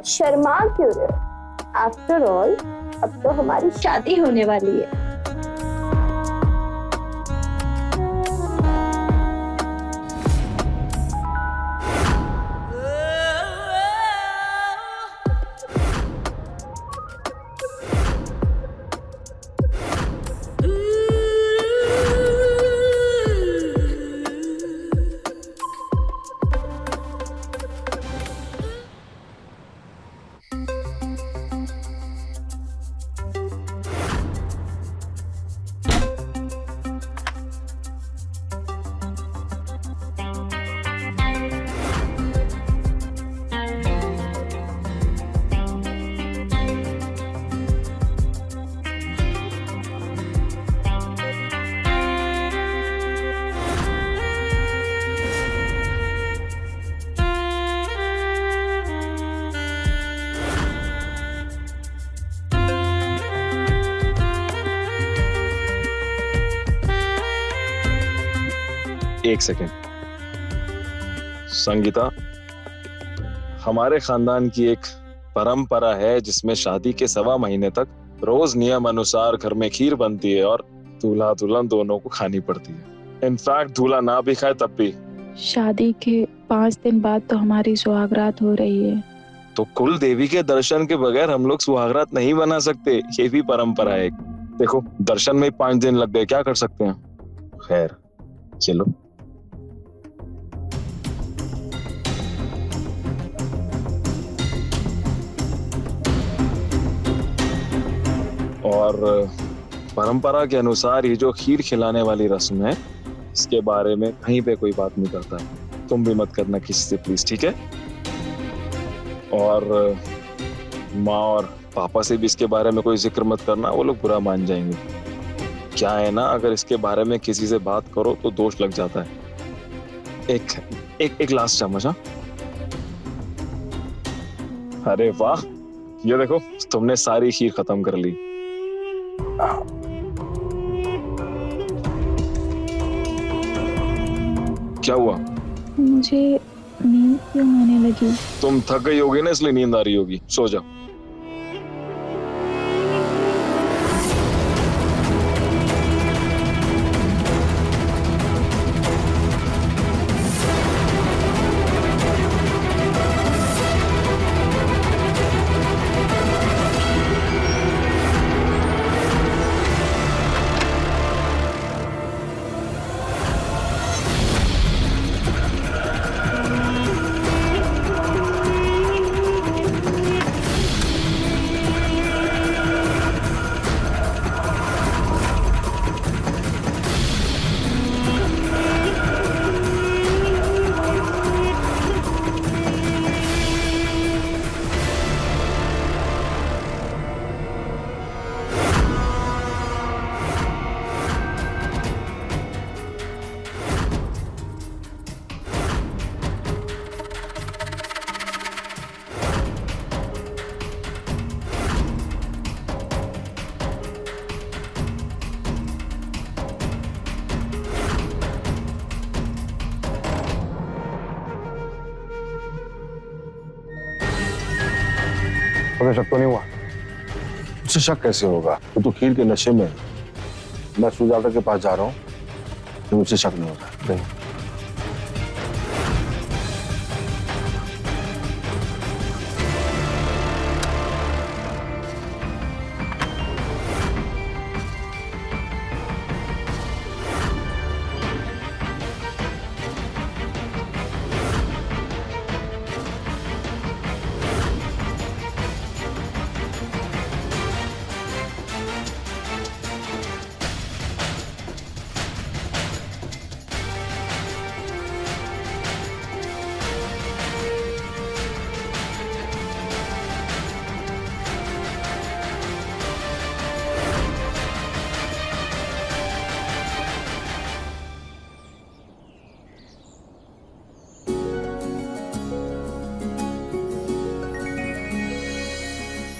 शर्मा क्यों रहे हो? आफ्टर ऑल अब तो हमारी शादी होने वाली है। एक सेकेंड संगीता, हमारे खानदान की एक परंपरा है जिसमें शादी के 1.25 महीने तक रोज नियम अनुसार घर में खीर बनती है और दूल्हा दुल्हन दोनों को खानी पड़ती है। इनफैक्ट दूल्हा ना भी खाए तब भी। शादी के 5 दिन बाद तो हमारी सुहागरात हो रही है। तो कुल देवी के दर्शन के बगैर हम लोग सुहागरात नहीं बना सकते, ये भी परंपरा है। देखो दर्शन में 5 दिन लग गए, क्या कर सकते हैं। खैर चलो। और परंपरा के अनुसार ये जो खीर खिलाने वाली रस्म है, इसके बारे में कहीं पे कोई बात नहीं करता है। तुम भी मत करना किसी से प्लीज, ठीक है। और माँ और पापा से भी इसके बारे में कोई जिक्र मत करना, वो लोग बुरा मान जाएंगे। क्या है ना, अगर इसके बारे में किसी से बात करो तो दोष लग जाता है। एक लास्ट चम्मच। हाँ, अरे वाह, ये देखो तुमने सारी खीर खत्म कर ली। क्या हुआ? मुझे नींद क्यों आने लगी? तुम थक गई होगी ना, इसलिए नींद आ रही होगी, सो जाओ। तुम्हें शक तो नहीं हुआ? मुझसे शक कैसे होगा? तो खीर के नशे में मैं सुजाता के पास जा रहा हूँ, तो मुझसे शक नहीं होता। नहीं।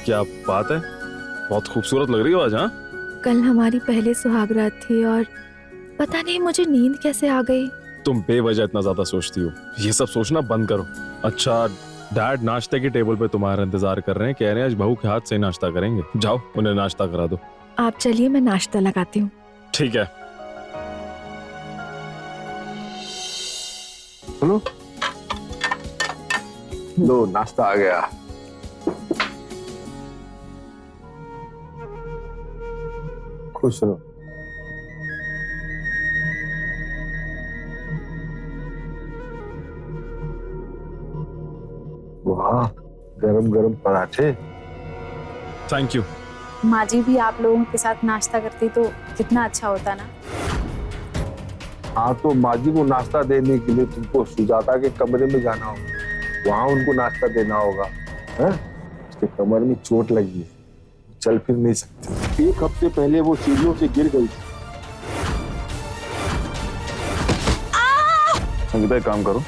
क्या बात है, बहुत खूबसूरत लग रही हो आज। हाँ, कल हमारी पहले सुहागरात थी और पता नहीं मुझे नींद कैसे आ गई। तुम बेवजह इतना ज्यादा सोचती हो, ये सब सोचना बंद करो। अच्छा डैड नाश्ते की टेबल पे तुम्हारा इंतजार कर रहे हैं, कह रहे हैं आज बहू के हाथ से नाश्ता करेंगे। जाओ उन्हें नाश्ता करा दो। आप चलिए, मैं नाश्ता लगाती हूँ। ठीक है। चलो लो नाश्ता आ गया। खुश रहो। वाह, गरम गरम पराठे। Thank you. माँ जी भी आप लोगों के साथ नाश्ता करती तो कितना अच्छा होता ना। हाँ, तो माँ जी को नाश्ता देने के लिए तुमको सुजाता के कमरे में जाना होगा, वहां उनको नाश्ता देना होगा। हैं? उसके कमर में चोट लगी है, चल फिर नहीं सकती। 1 हफ्ते पहले वो सीढ़ियों से गिर गई थी। संगीता, एक काम करो,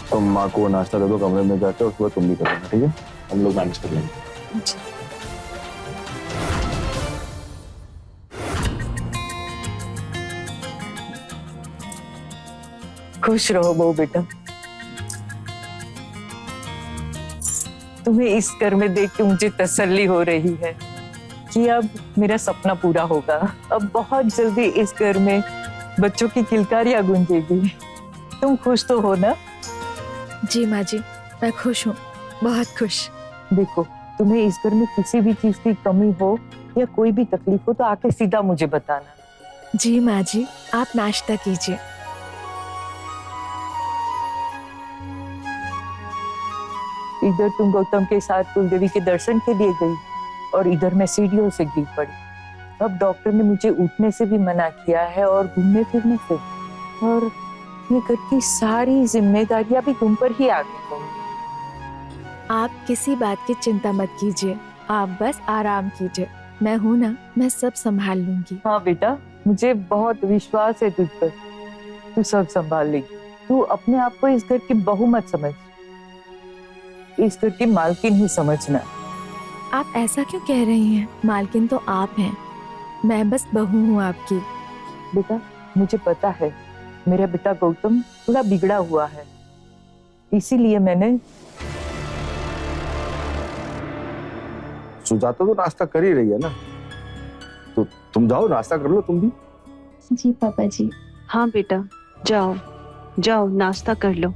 तुम माँ को नाश्ता दे दो कमरे में जाकर, उसके बाद तुम भी कर लेना, ठीक है? हम लोग मैनेज कर लेंगे। खुश रहो बहू बेटा। तुम्हें इस घर में देख के मुझे तसल्ली हो रही है कि अब मेरा सपना पूरा होगा। अब बहुत जल्दी इस घर में बच्चों की किलकारियां गूंजेगी। तुम खुश तो हो ना? जी माँ जी, मैं खुश हूँ, बहुत खुश। देखो, तुम्हें इस घर में किसी भी चीज की कमी हो या कोई भी तकलीफ हो तो आके सीधा मुझे बताना। जी माँ जी, आप नाश्ता कीजिए। इधर तुम गौतम के साथ कुलदेवी के दर्शन के लिए गई और इधर मैं सीढ़ियों से गिर पड़ी। अब डॉक्टर ने मुझे उठने से भी मना किया है और घूमने फिरने से, और ये घर की सारी जिम्मेदारियां भी तुम पर ही आ गई। आप किसी बात की चिंता मत कीजिए, आप बस आराम कीजिए। मैं हूँ ना, मैं सब संभाल लूंगी। हाँ बेटा, मुझे बहुत विश्वास है तुझ पर, तू सब संभाल लेगी। तू अपने आप को इस घर की बहू मत समझ, इस घर की मालकिन ही समझना। आप ऐसा क्यों कह रही हैं? मालकिन तो आप हैं, मैं बस बहू हूँ आपकी। बेटा, मुझे पता है मेरा बेटा गौतम थोड़ा बिगड़ा हुआ है, इसीलिए मैंने। सुजाता तो नाश्ता कर ही रही है ना, तो तुम जाओ नाश्ता कर लो तुम भी। जी पापा जी। हाँ बेटा, जाओ जाओ नाश्ता कर लो।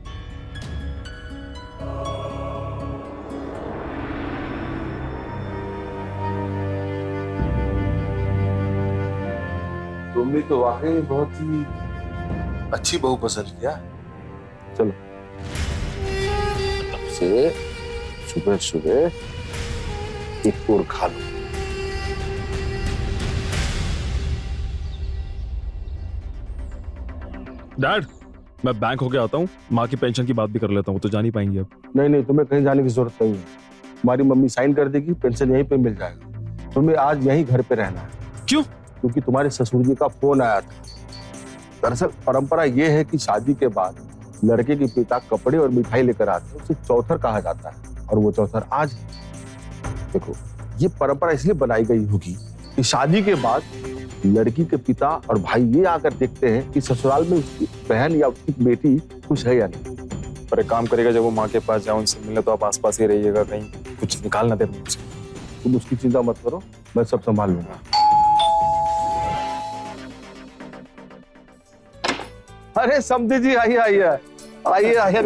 तुमने तो वाकई में बहुत ही अच्छी बहू पसंद किया। चलो, तब से सुबह सुबह एक और खा लो। डैड, मैं बैंक होके आता हूँ, माँ की पेंशन की बात भी कर लेता हूँ, तो जान ही पाएंगे अब। नहीं नहीं, तुम्हें कहीं जाने की जरूरत नहीं है। तुम्हारी मम्मी साइन कर देगी, पेंशन यहीं पे मिल जाएगा। तुम्हें आज यहीं घर पे रहना है। क्यों? क्योंकि तुम्हारे ससुर जी का फोन आया था। दरअसल परंपरा ये है कि शादी के बाद लड़के के पिता कपड़े और मिठाई लेकर आते हैं, उसे चौथर कहा जाता है, और वो चौथर आज। देखो, ये परंपरा इसलिए बनाई गई होगी कि शादी के बाद लड़की के पिता और भाई ये आकर देखते हैं कि ससुराल में उसकी बहन या उसकी बेटी खुश है या नहीं। पर एक काम करेगा, जब वो माँ के पास जाओ उनसे मिलने, तो आप आसपास ही रहिएगा, कहीं कुछ निकाल ना दे मुझसे। तुम उसकी चिंता मत करो, मैं सब संभाल लूंगा। अरे समधी जी, आइए आइए आइए आइए।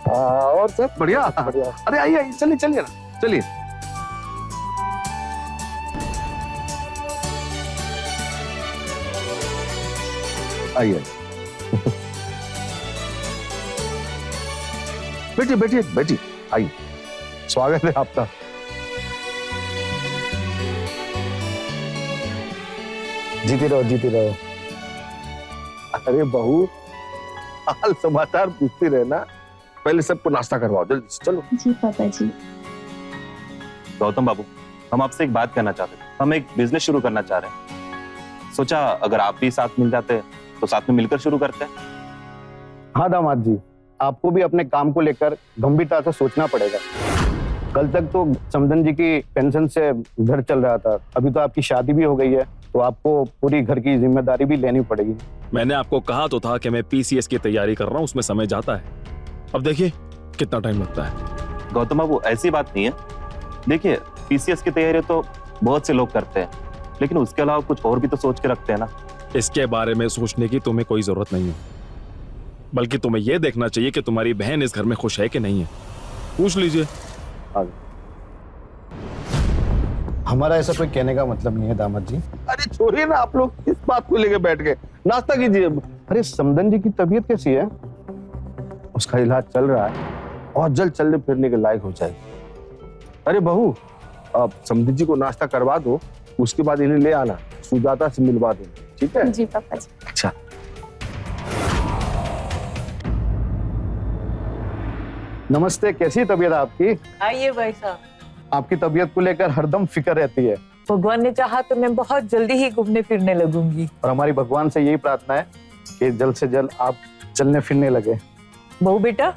और सब बढ़िया? अरे आइए आइए, चलिए चलिए ना, चलिए। आइए, बैठिए बैठिए बैठिए, आइए, स्वागत है आपका। जीती रहो, जीती रहो। अरे बहू, हाल समाचार पूछते रहना, पहले सबको नाश्ता करवाओ, जल्दी से चलो। जी पापा जी। गौतम बाबू, हम आपसे एक बात कहना चाहते थे। हम एक बिजनेस शुरू करना चाह रहे हैं। सोचा अगर आप भी साथ मिल जाते तो साथ में मिलकर शुरू करते। हाँ दामाद जी, आपको भी अपने काम को लेकर गंभीरता से सोचना पड़ेगा। कल तक तो समधन जी की पेंशन से घर चल रहा था, अभी तो आपकी शादी भी हो गई है, तो आपको पूरी घर की जिम्मेदारी भी लेनी पड़ेगी। मैंने आपको कहा तो था कि मैं पीसीएस की तैयारी कर रहा हूँ, उसमें समय जाता है। अब देखिए, कितना टाइम लगता है? गौतम बाबू ऐसी बात नहीं है। देखिए पीसीएस की तैयारी तो बहुत से लोग करते हैं, लेकिन उसके अलावा कुछ और भी तो सोच के रखते हैं ना। इसके बारे में सोचने की तुम्हें कोई जरूरत नहीं है, बल्कि तुम्हें यह देखना चाहिए कि तुम्हारी बहन इस घर में खुश है कि नहीं है। पूछ लीजिए। हमारा ऐसा कोई कहने का मतलब नहीं है दामाद जी। अरे छोड़िए ना, आप लोग इस बात को लेके बैठ गए, नाश्ता कीजिए। अरे समदन जी की तबीयत कैसी है? उसका इलाज चल रहा है और जल्द चलने फिरने के लायक हो जाएगी। अरे बहू, आप समदन जी को नाश्ता करवा दो, उसके बाद इन्हें ले आना, सुजाता से मिलवा देना, ठीक है? जी पापा जी। अच्छा। नमस्ते, कैसी तबीयत है आपकी? आइए भाई साहब। आपकी तबीयत को लेकर हरदम फिक्र रहती है भगवान ने चाहा तो मैं बहुत जल्दी ही घूमने फिरने लगूंगी। और हमारी भगवान से यही प्रार्थना है कि जल्द से जल्द आप चलने फिरने लगे। बहू बेटा,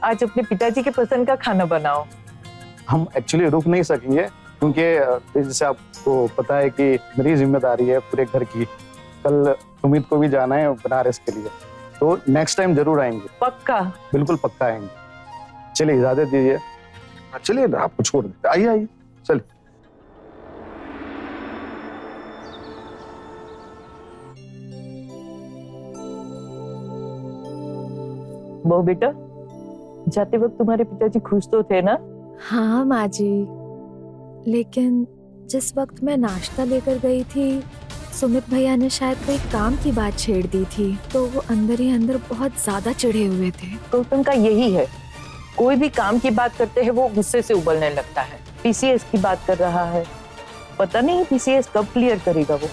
आज अपने पिताजी के पसंद का खाना बनाओ। हम एक्चुअली रुक नहीं सकेंगे, क्योंकि जैसे आपको पता है कि मेरी जिम्मेदारी है पूरे घर की। कल सुमित को भी जाना है बनारस के लिए, तो नेक्स्ट टाइम जरूर आएंगे। पक्का? बिल्कुल पक्का आएंगे। चलिए इजाजत दीजिए। चलिए ना, आपको छोड़ देते। आइए आइए, चलिए। बहू बेटा, जाते वक्त तुम्हारे पिताजी खुश तो थे ना? हाँ माँ जी, लेकिन जिस वक्त मैं नाश्ता लेकर गई थी, सुमित भैया ने शायद कोई काम की बात छेड़ दी थी, तो वो अंदर ही अंदर बहुत ज्यादा चिढ़े हुए थे। गौतम का यही है, कोई भी काम की बात करते हैं वो गुस्से से उबलने लगता है। पीसीएस की बात कर रहा है, पता नहीं पीसीएस कब क्लियर करेगा वो।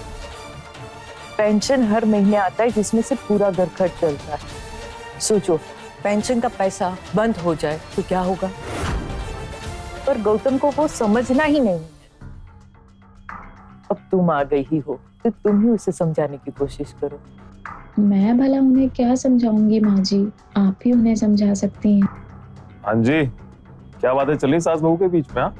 पेंशन हर महीने आता है जिसमें से पूरा घर खर्च चलता है। सोचो, पेंशन का पैसा बंद हो जाए तो क्या होगा? पर गौतम को वो समझना ही नहीं है। अब तुम आ गई ही हो तो तुम ही उसे समझाने की कोशिश करो। मैं भला उन्हें क्या समझाऊंगी माँ जी, आप ही उन्हें समझा सकती हैं। हाँ जी, क्या बातें चली सास बहू के बीच में?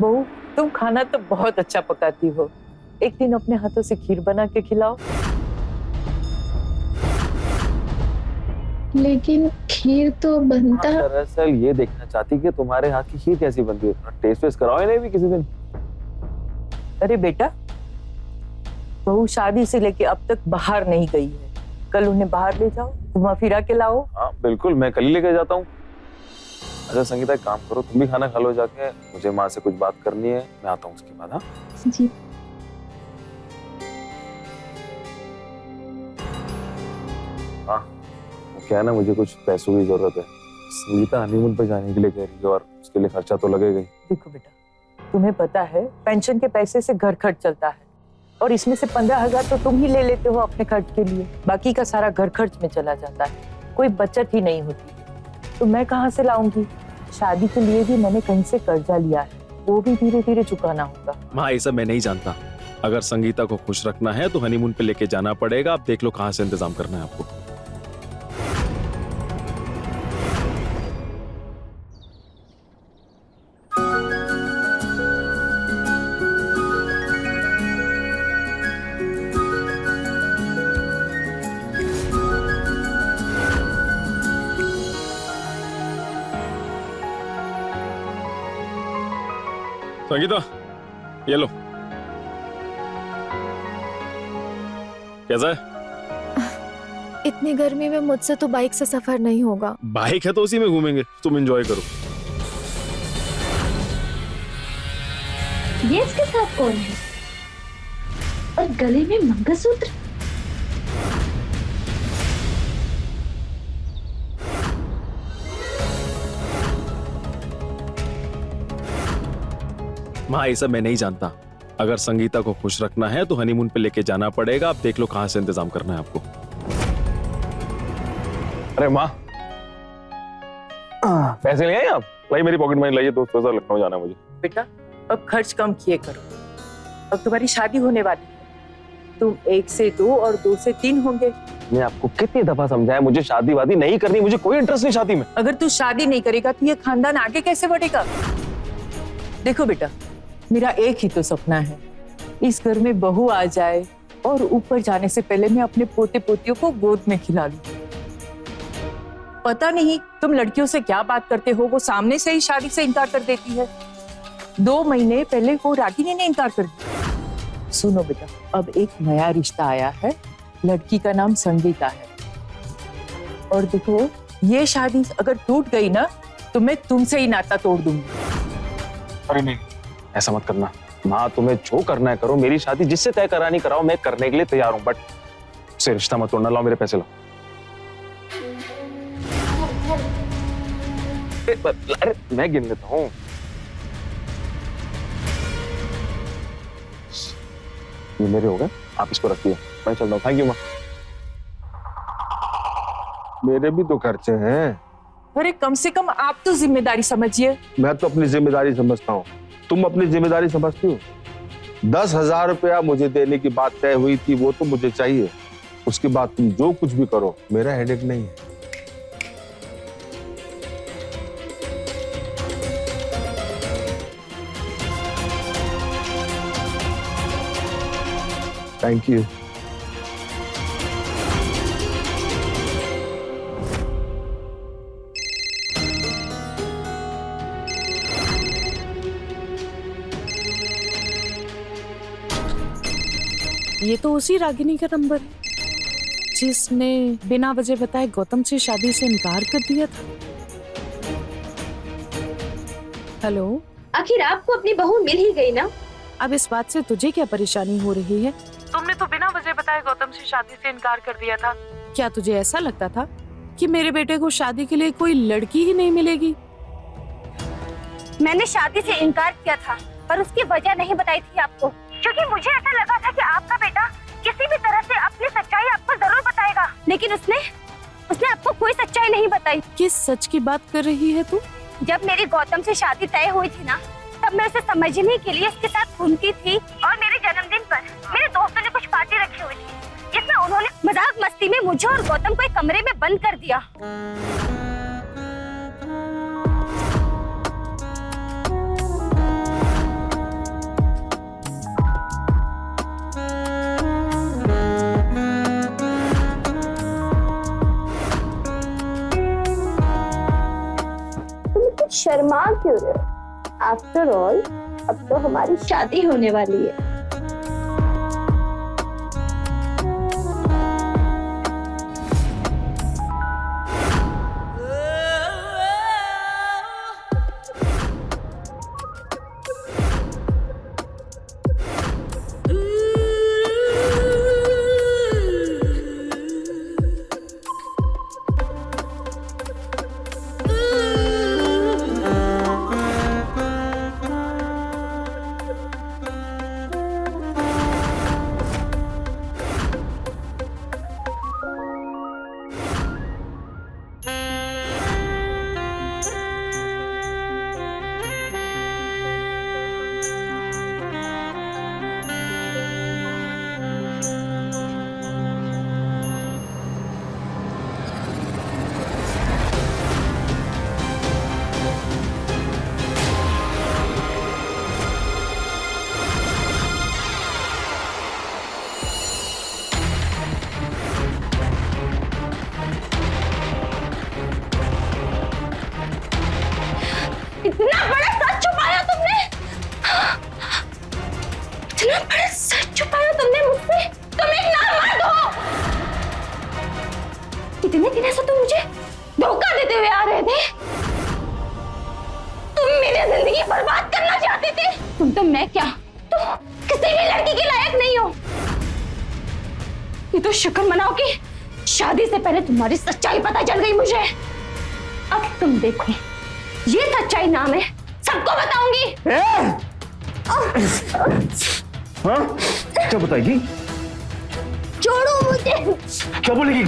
बहू, तुम खाना तो बहुत अच्छा पकाती हो, एक दिन अपने हाथों से खीर बना के खिलाओ। लेकिन खीर तो बनता। दरअसल ये देखना चाहती कि तुम्हारे हाथ की खीर कैसी बनती है। टेस्ट वेस्ट कराओ इन्हें भी किसी दिन। अरे बेटा, बहू शादी से लेके अब तक बाहर नहीं गई है, कल उन्हें बाहर ले जाओ, घुमा फिरा के लाओ। हाँ बिल्कुल, मैं कल ही लेके जाता हूँ। अच्छा संगीता, एक काम करो, तुम भी खाना खा लो जाके, मुझे माँ से कुछ बात करनी है, मैं आता हूँ उसके बाद। हाँ जी। हाँ, क्या है ना, मुझे कुछ पैसों की जरूरत है। संगीता हनीमून पे जाने के लिए कह रही है और उसके लिए खर्चा तो लगेगा ही। देखो बेटा, तुम्हें पता है पेंशन के पैसे से घर खर्च चलता है, और इसमें से 15,000 तो तुम ही ले लेते हो अपने खर्च के लिए, बाकी का सारा घर खर्च में चला जाता है, कोई बचत ही नहीं होती। तो मैं कहाँ से लाऊंगी? शादी के लिए भी मैंने कहीं से कर्जा लिया है, वो भी धीरे धीरे चुकाना होगा। माँ ये सब मैं नहीं जानता। अगर संगीता को खुश रखना है तो हनीमून पे लेके जाना पड़ेगा। आप देख लो कहाँ से इंतजाम करना है आपको। संगीता, ये लो। कैसा है? इतनी गर्मी में मुझसे तो बाइक से सफर नहीं होगा। बाइक है तो उसी में घूमेंगे, तुम एंजॉय करो। ये इसके साथ कौन है? और गले में मंगलसूत्र? माँ ये सब मैं नहीं जानता। अगर संगीता को खुश रखना है तो हनीमून पे लेके जाना पड़ेगा। आप देख लो कहाँ से इंतजाम करना है आपको। अरे माँ, पैसे ले आए आप? लाइए मेरी पॉकेट मनी लाइए, 200 लखनऊ जाना है मुझे। बेटा अब खर्च कम किए करो, अब तुम्हारी शादी होने वाली है, तुम 1 से 2 और 2 से 3 होंगे। मैं आपको कितनी दफा समझाया, मुझे शादी वादी नहीं करनी, मुझे कोई इंटरेस्ट नहीं शादी में। अगर तू शादी नहीं करेगा तो ये खानदान आगे कैसे बढ़ेगा? देखो बेटा, मेरा एक ही तो सपना है, इस घर में बहू आ जाए, और ऊपर जाने से पहले मैं अपने पोते पोतियों को गोद में खिला लूं। पता नहीं तुम लड़कियों से क्या बात करते हो, वो सामने से ही शादी से इनकार कर देती है। 2 महीने पहले वो रागिनी ने इनकार कर दिया। सुनो बेटा, अब एक नया रिश्ता आया है, लड़की का नाम संगीता है। और देखो, ये शादी अगर टूट गई ना तो मैं तुमसे ही नाता तोड़ दूंगी। अरे नहीं, ऐसा मत करना माँ, तुम्हें जो करना है करो, मेरी शादी जिससे तय करानी कराओ, मैं करने के लिए तैयार हूँ, बट उससे रिश्ता मत तोड़ना। लाओ मेरे पैसे लाओ। अरे मैं गिन लेता हूँ। ये मेरे हो गए, आप इसको रखिए, मैं चलता हूँ। थैंक यू माँ। मेरे भी तो खर्चे हैं। अरे कम से कम आप तो जिम्मेदारी समझिए। मैं तो अपनी जिम्मेदारी समझता हूँ, तुम अपनी जिम्मेदारी समझती हो? 10,000 रुपया मुझे देने की बात तय हुई थी, वो तो मुझे चाहिए। उसके बाद तुम जो कुछ भी करो, मेरा हेडेक नहीं है। Thank you. ये तो उसी रागिनी का नंबर है जिसने बिना वजह बताए गौतम से शादी से इनकार कर दिया था। हेलो, आखिर आपको अपनी बहू मिल ही गई ना? अब इस बात से तुझे क्या परेशानी हो रही है? तुमने तो बिना वजह बताए गौतम से शादी से इनकार कर दिया था। क्या तुझे ऐसा लगता था कि मेरे बेटे को शादी के लिए कोई लड़की ही नहीं मिलेगी? मैंने शादी से इनकार किया था, पर उसकी वजह नहीं बताई थी आपको, क्योंकि मुझे ऐसा लगा था कि आपका बेटा किसी भी तरह से अपनी सच्चाई आपको जरूर बताएगा। लेकिन उसने आपको कोई सच्चाई नहीं बताई। किस सच की बात कर रही है तू? जब मेरी गौतम से शादी तय हुई थी ना, तब मैं उसे समझने के लिए उसके साथ घूमती थी, और मेरे जन्मदिन पर मेरे दोस्तों ने कुछ पार्टी रखी हुई थी, जिसमें उन्होंने मजाक मस्ती में मुझे और गौतम को एक कमरे में बंद कर दिया। शर्मा क्यों रहे हो? आफ्टर ऑल अब तो हमारी शादी होने वाली है। इतना बड़ा सच छुपाया तुमने, इतना बड़ा सच छुपाया तुमने मुझसे। तुम एक नामर्द हो। इतने दिनों से तुम मुझे धोखा देते हुए आ रहे थे। तुम मेरी जिंदगी बर्बाद करना चाहते थे। तुम तो मैं क्या, तुम किसी भी लड़की के लायक नहीं हो। ये तो शुक्र मनाओ कि शादी से पहले तुम्हारी सच्चाई पता चल गई मुझे। अब तुम देखो, ये सच्चाई नाम है, सबको बताऊंगी। हाँ? क्या बताएगी? छोड़ो मुझे। क्या बोलेगी?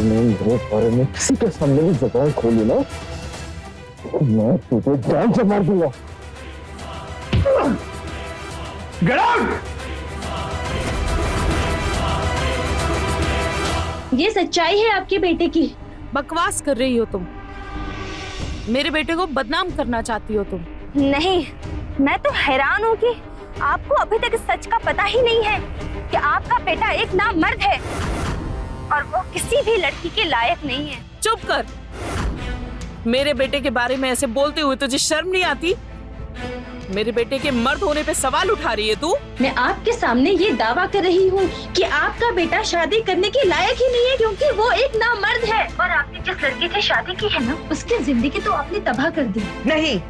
मेरे बारे में किसी के सामने भी जबान खोली ना, मैं तुझे जान से मार दूंगा। Get out! ये सच्चाई है आपके बेटे की, बकवास कर रही हो तुम। मेरे बेटे को बदनाम करना चाहती हो तुम। नहीं, मैं तो हैरान हूँ कि आपको अभी तक इस सच का पता ही नहीं है कि आपका बेटा एक नामर्द है और वो किसी भी लड़की के लायक नहीं है। चुप कर। मेरे बेटे के बारे में ऐसे बोलते हुए तुझे शर्म नहीं आती? मेरे बेटे के मर्द होने पे सवाल उठा रही है तू? मैं आपके सामने ये दावा कर रही हूँ कि आपका बेटा शादी करने के लायक ही नहीं है, क्योंकि वो एक नामर्द है। और आपने जिस लड़की से शादी की है ना, उसकी जिंदगी तो आपने तबाह कर दी। नहीं,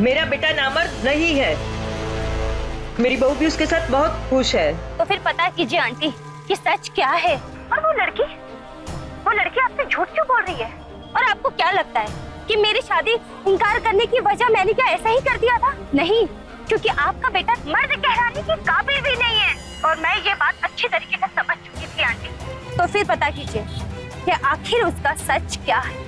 मेरा बेटा नामर्द नहीं है। मेरी बहू भी उसके साथ बहुत खुश है। तो फिर पता कीजिए आंटी कि सच क्या है। और वो लड़की आपसे झूठ क्यों बोल रही है? और आपको क्या लगता है कि मेरी शादी इनकार करने की वजह मैंने क्या ऐसा ही कर दिया था? नहीं, क्योंकि आपका बेटा मर्द कहलाने के काबिल भी नहीं है और मैं ये बात अच्छी तरीके से समझ चुकी थी आंटी। तो फिर पता कीजिए कि आखिर उसका सच क्या है।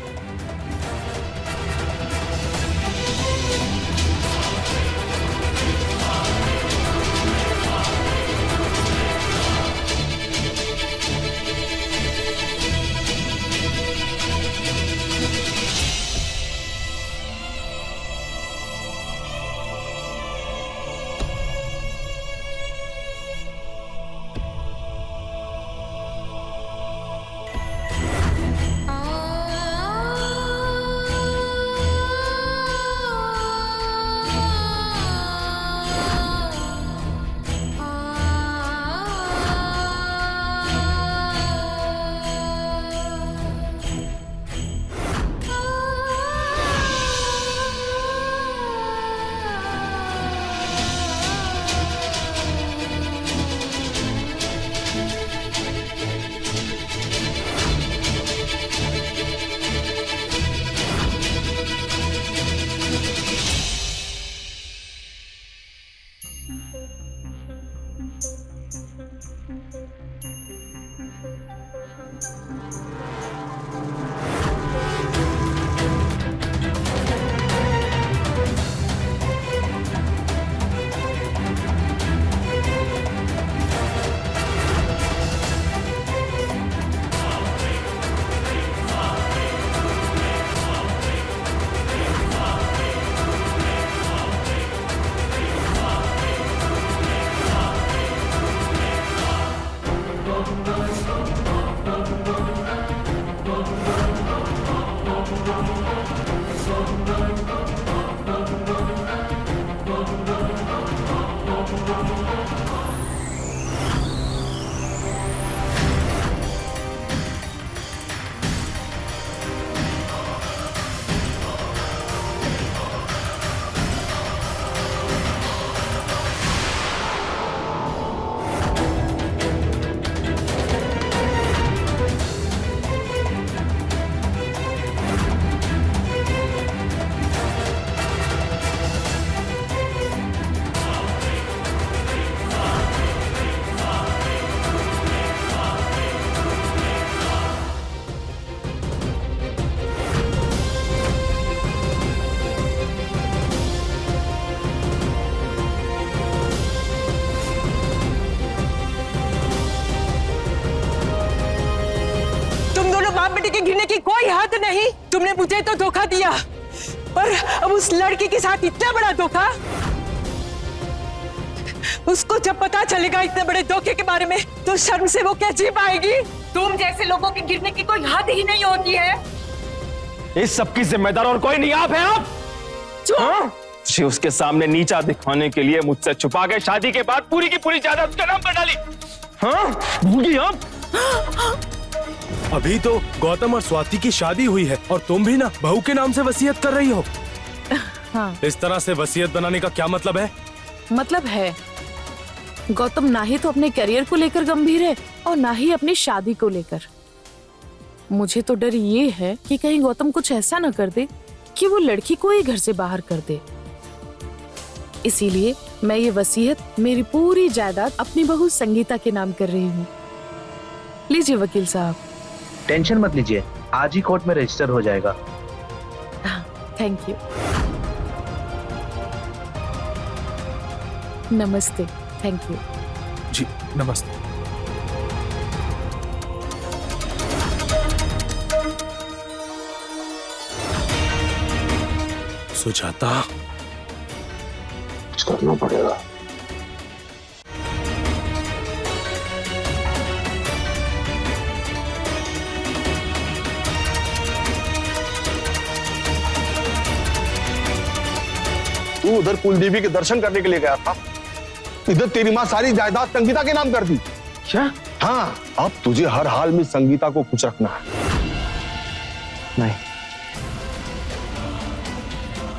के गिरने की कोई हद नहीं। तुमने मुझे तो धोखा दिया, पर अब उस लड़की के साथ इतना बड़ा धोखा। उसको जब पता चलेगा इतने बड़े धोखे के बारे में, तो शर्म से वो क्या जी पाएगी? तुम जैसे लोगों के गिरने की कोई हद ही नहीं होती है। इस सब की जिम्मेदार और कोई नहीं, आप हैं आप। जो उसके सामने नीचा दिखाने के लिए मुझसे छुपा के शादी के बाद पूरी की पूरी जायदाद उसके नाम पर डाली। हाँ, भूली आप। अभी तो गौतम और स्वाति की शादी हुई है और तुम भी ना बहू के नाम से वसीयत कर रही हो। हाँ। इस तरह से वसीयत बनाने का क्या मतलब है? मतलब है, गौतम ना ही तो अपने करियर को लेकर गंभीर है और ना ही अपनी शादी को लेकर। मुझे तो डर ये है कि कहीं गौतम कुछ ऐसा ना कर दे कि वो लड़की को ही घर से बाहर कर दे। इसीलिए मैं ये वसीयत, मेरी पूरी जायदाद अपनी बहू संगीता के नाम कर रही हूँ। लीजिए वकील साहब। टेंशन मत लीजिए, आज ही कोर्ट में रजिस्टर हो जाएगा। Thank you. नमस्ते। थैंक यू जी। नमस्ते। सुजाता, कुछ करना पड़ेगा। तू उधर कुलदेवी के दर्शन करने के लिए गया था, इधर तेरी माँ सारी जायदाद संगीता के नाम कर दी। क्या? हाँ, अब तुझे हर हाल में संगीता को खुश रखना है। नहीं,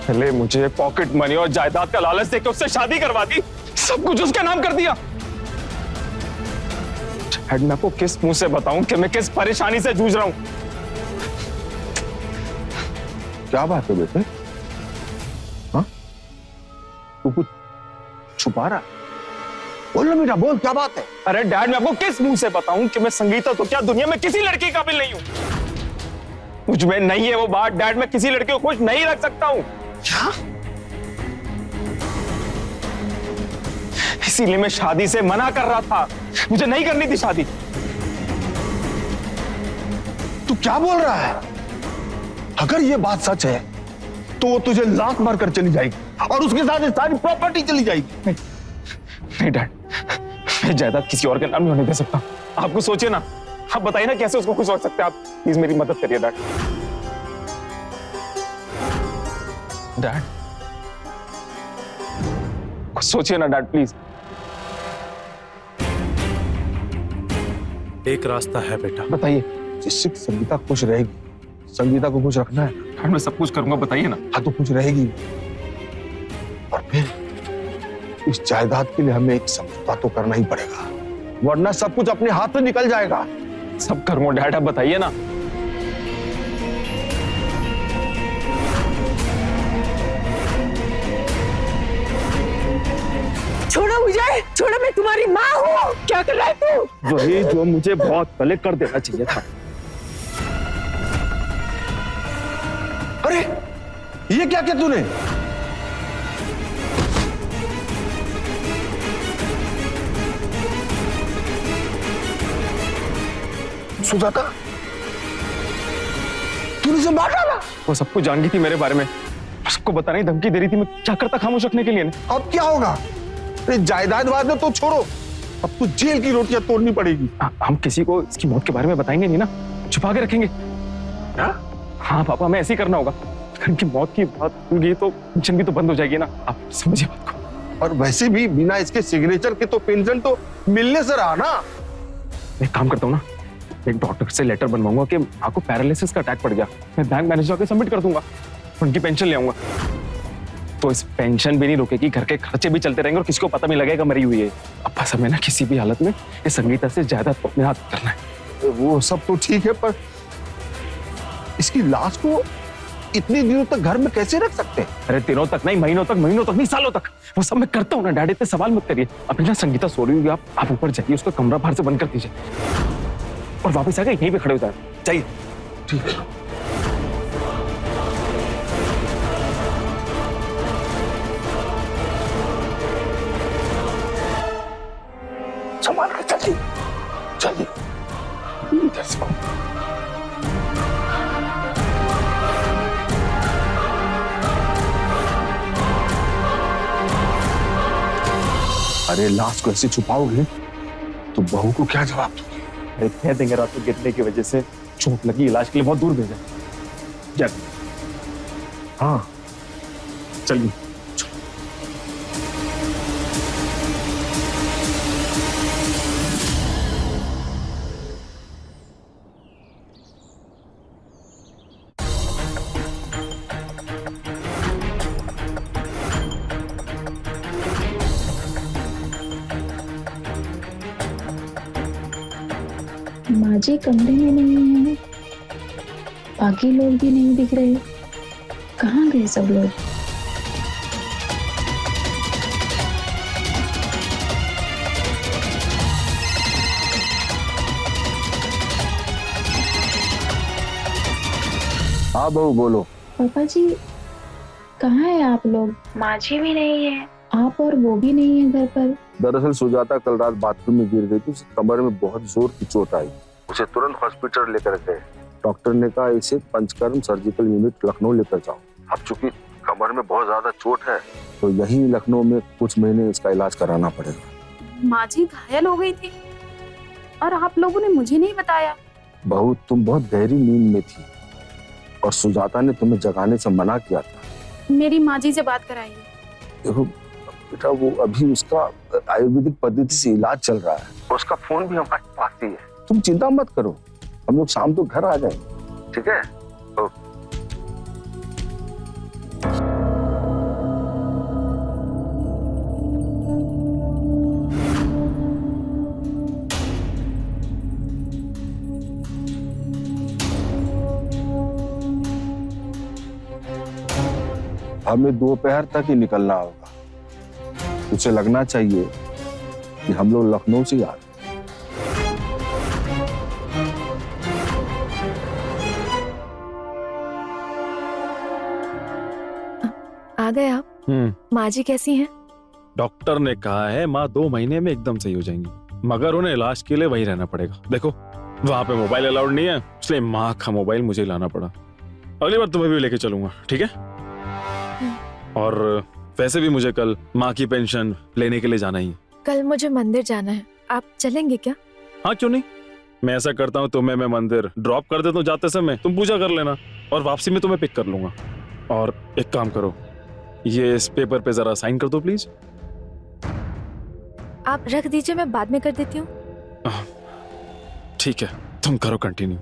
पहले मुझे पॉकेट मनी और जायदाद का लालच देकर उससे शादी करवा दी, सब कुछ उसके नाम कर दिया। डैड, मैं आपको किस मुंह से बताऊं कि मैं किस परेशानी से जूझ रहा हूं? क्या बात है बेटे? हाँ, तू कुछ छुपा रहा? बोल ना बेटा, बोल, क्या बात है? अरे डैड, मैं आपको किस मुंह से बताऊं कि मैं संगीता तो क्या दुनिया में किसी लड़की का काबिल नहीं हूं। मुझ में नहीं है वो बात डैड, मैं किसी लड़की को खुश नहीं रख सकता हूं। क्या? इसीलिए मैं शादी से मना कर रहा था, मुझे नहीं करनी थी शादी। तू क्या बोल रहा है? अगर ये बात सच है तो वो तुझे लात मारकर चली जाएगी और उसके साथ सारी प्रॉपर्टी चली जाएगी। नहीं डैड, मैं जायदाद किसी और के नाम नहीं होने दे सकता। आपको सोचिए ना, आप बताइए ना कैसे उसको खुश रख सकते हैं आप? प्लीज मेरी मदद करिए डैड। डैड, कुछ सोचिए ना डैड, प्लीज। एक रास्ता है बेटा। बताइए। जिससे संगीता खुश रहेगी, संगीता को खुश रखना है। डैड, मैं सब कुछ करूंगा, बताइए ना। हाँ, तो खुश रहेगी। और फिर इस जायदाद के लिए हमें एक समझौता तो करना ही पड़ेगा, वरना सब कुछ अपने हाथ से निकल जाएगा। सब करूंगा डैड, आप बताइए ना। छोड़ो मुझे, छोड़ो, मैं तुम्हारी माँ हूँ। क्या कर रहा है तू? वही जो मुझे बहुत पहले कर देना चाहिए था। अरे, ये क्या किया तूने? सुजाता, तूने इसे मार डाला? वो सब कुछ जान गई थी मेरे बारे में, सबको बताने की धमकी दे रही थी। मैं क्या करता खामोश रखने के लिए? अब क्या होगा? अरे जायदाद वाद तो छोड़ो, अब तो जेल की रोटियां तोड़नी पड़ेगी। हम किसी को इसकी मौत के बारे में बताएंगे नहीं ना, छुपा के रखेंगे। हाँ पापा, मैं ऐसे ही करना होगा। अगर इनकी मौत की बात होगी तो पेंशन भी तो बंद हो जाएगी ना, आप समझिए बात को। और वैसे भी बिना इसके सिग्नेचर के तो पेंशन तो मिलने से रहा ना। एक काम करता हूँ ना, एक डॉक्टर से लेटर बनवाऊंगा कि आपको पैरालिसिस का अटैक पड़ गया, मैं बैंक मैनेजर को सबमिट कर दूंगा, उनकी पेंशन ले आऊंगा। तो इस पेंशन भी नहीं रुकेगी, घर के खर्चे भी चलते रहेंगे और किसी को पता नहीं लगेगा मरी हुई है। अब बस हमें ना किसी भी हालत में ये संगीता से ज्यादा अपने हाथ करना है। वो सब तो ठीक है, पर इसकी लाश को इतने दिनों तक घर में कैसे रख सकते हैं? अरे दिनों तक नहीं, महीनों तक नहीं, सालों तक, वो सब मैं करता हूँ ना डैडी, इतने सवाल मत करिए। अभी ना संगीता सो रही होगी, आप ऊपर जाइए, उसका कमरा बाहर से बंद कर दीजिए और वापस आकर यहीं पे खड़े हो जाए। चाहिए? ठीक है। संभाल के चलिए, चलिए इधर से। अरे लाश को ऐसे छुपाओगे तो बहू को क्या जवाब दोगे? अरे कह देंगे रात को गिरने की वजह से चोट लगी, इलाज के लिए बहुत दूर भेजा। क्या? हाँ, चलिए। माँ जी कमरे में नहीं है, बाकी लोग भी नहीं दिख रहे, कहाँ गए सब लोग? हाँ बहू बोलो। पापा जी कहाँ है आप लोग? माँ जी भी नहीं है, आप और वो भी नहीं है घर पर। दरअसल सुजाता कल रात बाथरूम में गिर गई थी, उसके कमर में बहुत जोर की चोट आई, उसे तुरंत हॉस्पिटल लेकर गए। डॉक्टर ने कहा इसे पंचकर्म सर्जिकल यूनिट लखनऊ लेकर जाओ। अब चूंकि कमर में बहुत ज्यादा चोट है, तो यही लखनऊ में कुछ महीने इसका इलाज कराना पड़ेगा। माँ जी घायल हो गई थी और आप लोगों ने मुझे नहीं बताया। बहू, तुम बहुत गहरी नींद में थी और सुजाता ने तुम्हें जगाने से मना किया था। मेरी माँ जी से बात कराइए। देखो बेटा, वो अभी उसका आयुर्वेदिक पद्धति से इलाज चल रहा है, उसका फोन भी हमारे पास ही है। तुम चिंता मत करो, हम लोग शाम को घर आ जाएंगे, ठीक है? हमें दोपहर तक ही निकलना होगा। उसे लगना चाहिए कि हम लोग लखनऊ से आ रहे। आ गए आप? माँ जी कैसी हैं? डॉक्टर ने कहा है माँ 2 महीने में एकदम सही हो जाएंगी, मगर उन्हें इलाज के लिए वहीं रहना पड़ेगा। देखो वहां पे मोबाइल अलाउड नहीं है, इसलिए माँ का मोबाइल मुझे लाना पड़ा। अगली बार तुम्हें भी लेके चलूंगा, ठीक है? और वैसे भी मुझे कल माँ की पेंशन लेने के लिए जाना ही है। कल मुझे मंदिर जाना है, आप चलेंगे क्या? हाँ क्यों नहीं, मैं ऐसा करता हूँ, तुम्हें मैं मंदिर ड्रॉप कर देता हूँ जाते समय, तुम पूजा कर लेना और वापसी में तुम्हें पिक कर लूंगा। और एक काम करो, ये इस पेपर पे जरा साइन कर दो प्लीज। आप रख दीजिए, मैं बाद में कर देती हूँ। ठीक है, तुम करो कंटिन्यू।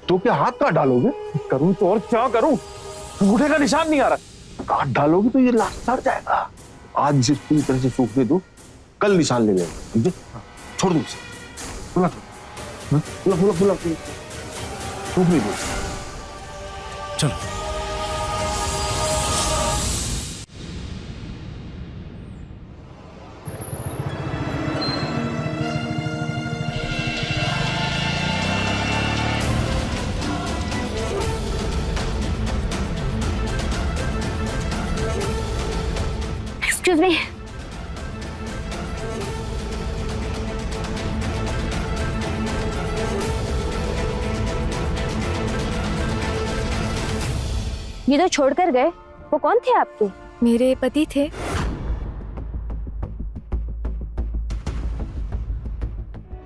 तो क्या हाथ काट डालोगे? करूं तो और क्या करूं? अंगूठे का निशान नहीं आ रहा। काट डालोगे तो ये लाश सड़ जाएगा। आज इसे पूरी तरह से सूखने दो, कल निशान ले लेंगे, समझे? छोड़ दो इसे, फुला फुला फुला फुला सूखने दो। चलो एक्सक्यूज मी, ये तो छोड़कर गए, वो कौन थे आपके? मेरे पति थे।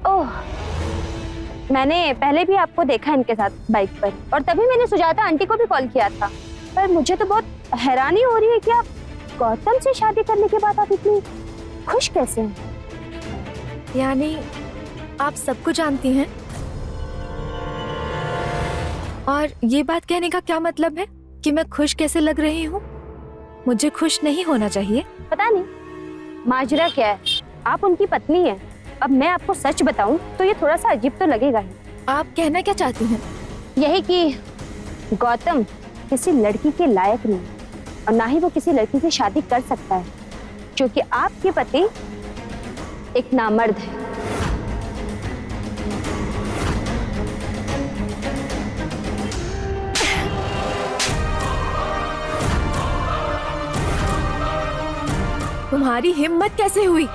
ओह, मैंने पहले भी आपको देखा इनके साथ बाइक पर, और तभी मैंने सुजाता आंटी को भी कॉल किया था। पर मुझे तो बहुत हैरानी हो रही है कि आप गौतम से शादी करने के बाद आप इतनी खुश कैसे हैं? यानी आप सबको जानती हैं? और ये बात कहने का क्या मतलब है कि मैं खुश कैसे लग रही हूँ? मुझे खुश नहीं होना चाहिए। पता नहीं माजरा क्या है, आप उनकी पत्नी हैं। अब मैं आपको सच बताऊं तो ये थोड़ा सा अजीब तो लगेगा ही। आप कहना क्या चाहती हैं? यही कि गौतम किसी लड़की के लायक नहीं और ना ही वो किसी लड़की से शादी कर सकता है, क्योंकि आपके पति एक नामर्द है। तुम्हारी हिम्मत कैसे हुई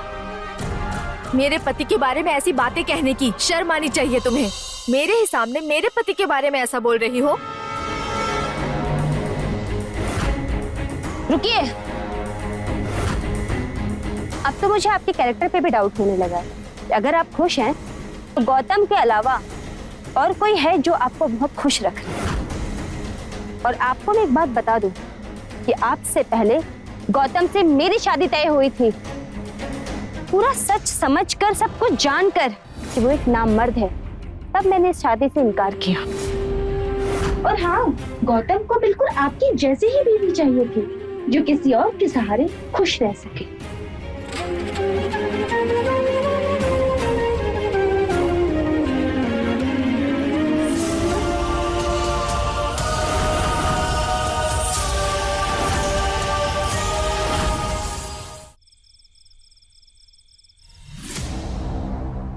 मेरे पति के बारे में ऐसी बातें कहने की? शर्म आनी चाहिए तुम्हें। मेरे ही सामने मेरे पति के बारे में ऐसा बोल रही हो। रुकिए, अब तो मुझे आपके कैरेक्टर पे भी डाउट होने लगा है। अगर आप खुश हैं तो गौतम के अलावा और कोई है जो आपको बहुत खुश रख रहा है। और आपको मैं एक बात बता दूं, कि आपसे पहले गौतम से मेरी शादी तय हुई थी। पूरा सच समझकर, सब कुछ जानकर कि वो एक नामर्द है, तब मैंने इस शादी से इनकार किया। और हाँ, गौतम को बिल्कुल आपकी जैसी ही बीवी चाहिए थी, जो किसी और के सहारे खुश रह सके।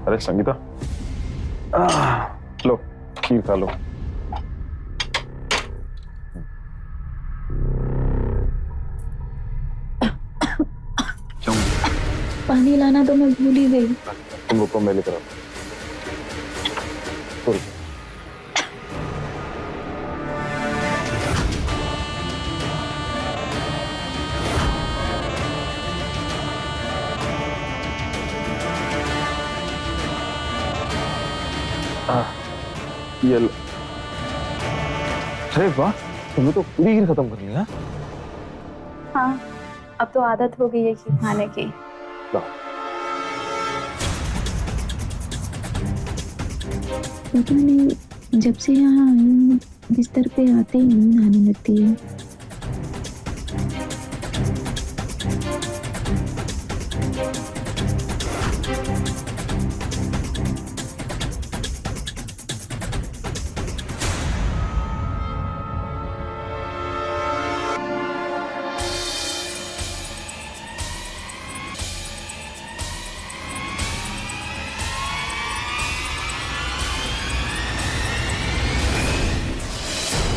अरे संगीता, लो खीर खा लो। क्यों? पानी लाना तो मैं भूल ही गई। तुम रुको, मैं लेकर आता हूं। ये लो। अरे वाह, तुमने तो पूरी खीर खत्म कर ली है। हाँ, अब तो आदत हो गई है खीर खाने की। पता नहीं, जब से यहाँ आई हूँ बिस्तर पे आते ही नींद आने लगती है।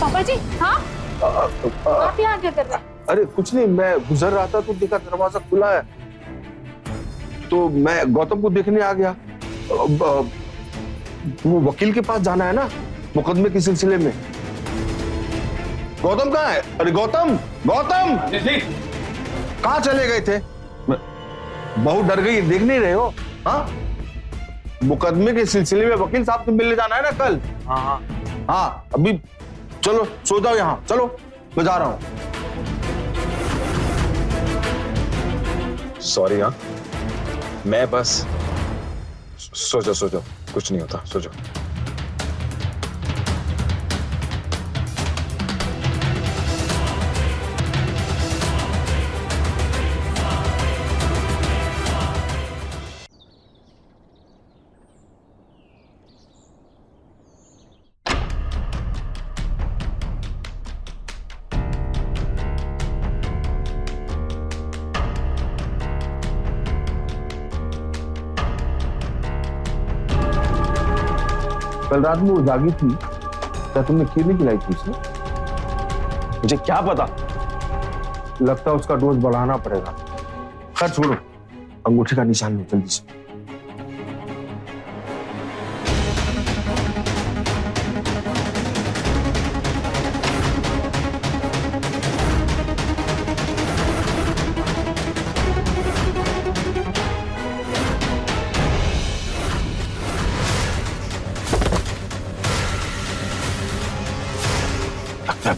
पापा जी, हाँ? आप यहाँ क्या कर रहे हैं? अरे कुछ नहीं, मैं गुजर रहा था तो देखा दरवाजा खुला है, तो मैं गौतम को देखने आ गया। वो वकील के पास जाना है ना, मुकदमे के सिलसिले में। गौतम कहाँ है? अरे गौतम, गौतम कहाँ चले गए थे? बहुत डर गई, देख नहीं रहे हो? हाँ, मुकदमे के सिलसिले में वकील साहब से मिलने जाना है ना कल। हाँ, अभी चलो सो जाओ यहाँ, चलो मैं जा रहा हूँ। सॉरी हाँ, मैं बस सो जाओ, कुछ नहीं होता, सो जाओ। कल रात में वो जागी थी, क्या तुमने खीर नहीं खिलाई थी उसे? मुझे क्या पता, लगता है उसका डोज बढ़ाना पड़ेगा। खैर छोड़ो, अंगूठी का निशान लो जल्दी से।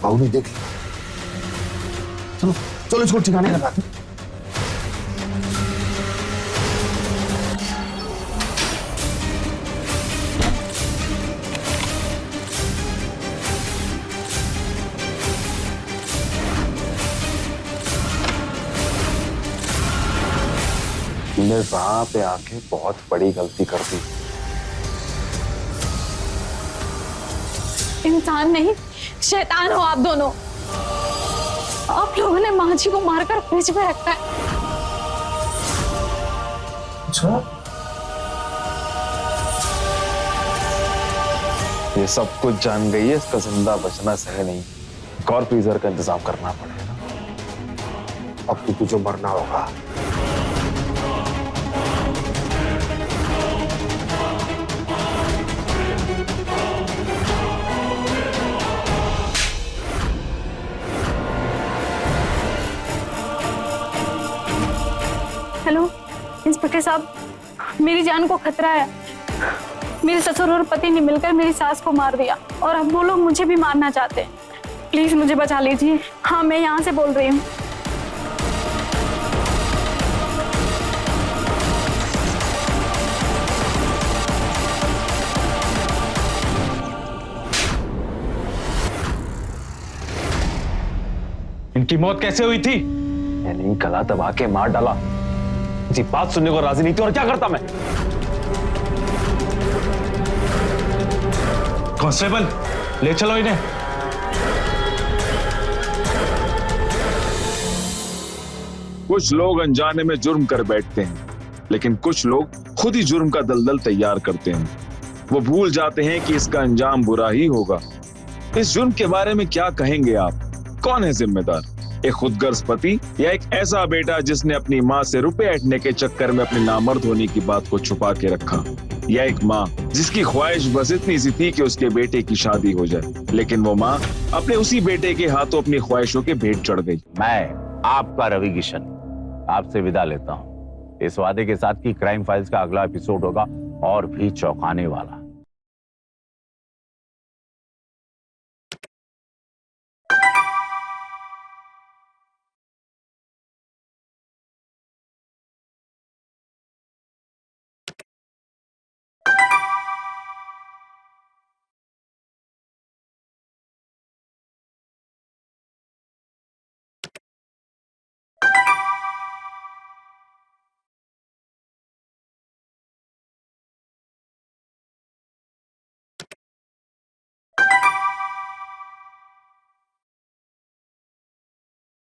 बाबू ने देख लिया। चलो चलो इसको ठिकाने लगाते। तुमने वहां पे आके बहुत बड़ी गलती कर दी। इंसान नहीं, शैतान हो आप दोनों। आप लोगों ने मांझी को मारकर फ्रिज में रखा है। अच्छा, ये सब कुछ जान गई है, इसका जिंदा बचना सही नहीं। एक और फ्रीजर का इंतजाम करना पड़ेगा। अब तो तुझे मरना होगा। हेलो इंस्पेक्टर साहब, मेरी जान को खतरा है। मेरे ससुर और पति ने मिलकर मेरी सास को मार दिया और अब वो लोग मुझे भी मारना चाहते हैं। प्लीज मुझे बचा लीजिए। हाँ, मैं यहाँ से बोल रही हूँ। इनकी मौत कैसे हुई थी? मैंने गला दबा के मार डाला। किसी बात सुनने को राजी नहीं थी और क्या करता मैं? कांस्टेबल, ले चलो इन्हें। कुछ लोग अनजाने में जुर्म कर बैठते हैं, लेकिन कुछ लोग खुद ही जुर्म का दलदल तैयार करते हैं। वो भूल जाते हैं कि इसका अंजाम बुरा ही होगा। इस जुर्म के बारे में क्या कहेंगे आप? कौन है जिम्मेदार? एक खुदगर्ज पति या एक ऐसा बेटा जिसने अपनी माँ से रुपए ऐंठने के चक्कर में अपने नामर्द होने की बात को छुपा के रखा, या एक माँ जिसकी ख्वाहिश बस इतनी सी थी कि उसके बेटे की शादी हो जाए, लेकिन वो माँ अपने उसी बेटे के हाथों अपनी ख्वाहिशों के भेंट चढ़ गई। मैं आपका रवि किशन आपसे विदा लेता हूँ, इस वादे के साथ कि क्राइम फाइल्स का अगला एपिसोड होगा और भी चौंकाने वाला।